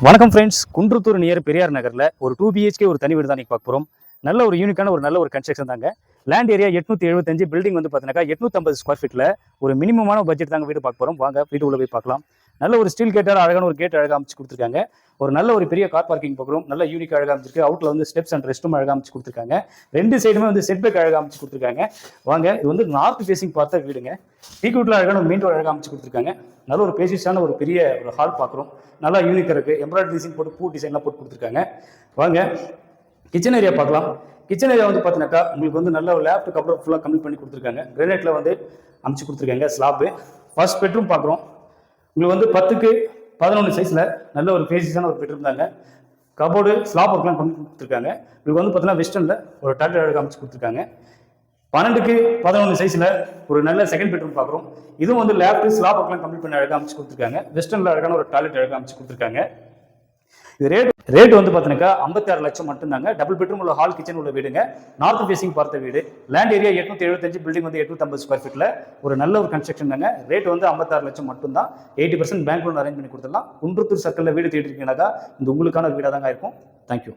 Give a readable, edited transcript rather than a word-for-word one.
வணக்கம் friends, Kundrathur near Periyar நகரில் ஒரு 2 BHK ஒரு தனி வீடு தான் பார்க்க போகிறோம். நல்ல ஒரு யூனிக்கான நல்ல ஒரு கன்ஸ்ட்ரக்ஷன் தாங்க. லேண்ட் ஏரியா 875, பில்டிங் வந்து பார்த்தீங்கன்னா 850 ஸ்கொயர் ஃபீட்டில் ஒரு மினிமமான பட்ஜெட் தாங்க வீடு பார்க்க போகிறோம். வாங்க வீடு உள்ள போய் பார்க்கலாம். நல்ல ஒரு ஸ்டீல் கேட்டால் அழகான ஒரு கேட் அழகாக அமைச்சு கொடுத்துருக்காங்க. ஒரு நல்ல ஒரு பெரிய கார் பார்க்கிங் பார்க்குறோம். நல்ல யூனிக் அழகாக அமைச்சிருக்கு. அவுட்டில் வந்து ஸ்டெப்ஸ் அண்ட் ரெஸ்ட் ரூம் அழகாக அமைச்சு கொடுத்துருக்காங்க. ரெண்டு சைடுமே வந்து செட் பேக் அழகாக அமைச்சு கொடுத்துருக்காங்க. வாங்க, இது வந்து நார்த் ஃபேசிங் பார்த்த வீடுங்க. டீக்வுட்ல அழகான ஒரு மெயின் டோர் அழகாக அமைச்சு கொடுத்துருக்காங்க. நல்ல ஒரு பேசிஸான ஒரு பெரிய ஒரு ஹால் பார்க்குறோம். நல்லா யூனிக்காக இருக்குது. எம்ப்ராய்டரி டிசைன் போட்டு பூ டிசைன்லாம் போட்டு கொடுத்துருக்காங்க. வாங்க கிச்சன் ஏரியா பார்க்கலாம். கிச்சன் ஏரியா வந்து பார்த்தீங்கன்னாக்கா உங்களுக்கு வந்து நல்ல ஒரு லேப்டாப் கப்ளர் ஃபுல்லாக கம்ப்ளீட் பண்ணி கொடுத்துருக்காங்க. கிரானைட்டில் வந்து அமைச்சு கொடுத்துருக்காங்க. ஸ்லாப்பு ஃபர்ஸ்ட் பெட்ரூம் பார்க்குறோம். உங்களுக்கு வந்து 10க்கு 11 சைஸில் நல்ல ஒரு பேசிஸான ஒரு பெட்ரூம் தாங்க. கபோர்டு ஸ்லாப் ஒர்க்லாம் பண்ணி கொடுத்துருக்காங்க. உங்களுக்கு வந்து பார்த்தீங்கன்னா வெஸ்டர்னில் ஒரு டாய்லெட் அழகாக அமைச்சு கொடுத்துருக்காங்க. 12க்கு 11 சைஸில் ஒரு நல்ல செகண்ட் பெட்ரூம் பார்க்குறோம். இதுவும் வந்து லேப்டாப் ஸ்லாப் ஒர்க்லாம் கம்ப்ளீட் பண்ணி அழகாக அமைச்சு கொடுத்துருக்காங்க. வெஸ்டர்னில் அழகான ஒரு டாய்லெட் அழகாக அமைச்சு கொடுத்துருக்காங்க. இது ரேட் வந்து பார்த்தீங்கன்னா 56 லட்சம் மட்டும்தாங்க. டபுள் பெட்ரூம் உள்ள ஹால் கிச்சன் உள்ள வீடுங்க. நார்த் ஃபேசிங் பார்த்த வீடு. லேண்ட் ஏரியா 875, பில்டிங் வந்து 850 ஸ்கொயர் ஃபீட்டில் ஒரு நல்ல ஒரு கன்ஸ்ட்ரக்ஷன் தாங்க. ரேட் வந்து 56 லட்சம் மட்டும்தான். 80% பேங்க் லோன் அரேஞ்ச் பண்ணி கொடுத்துடலாம். குன்றத்தூர் சர்க்கிளில் வீடு தேடிருக்கீங்கன்னாக்கா இந்த உங்களுக்கான வீடாக தாங்க இருக்கும். தேங்க்யூ.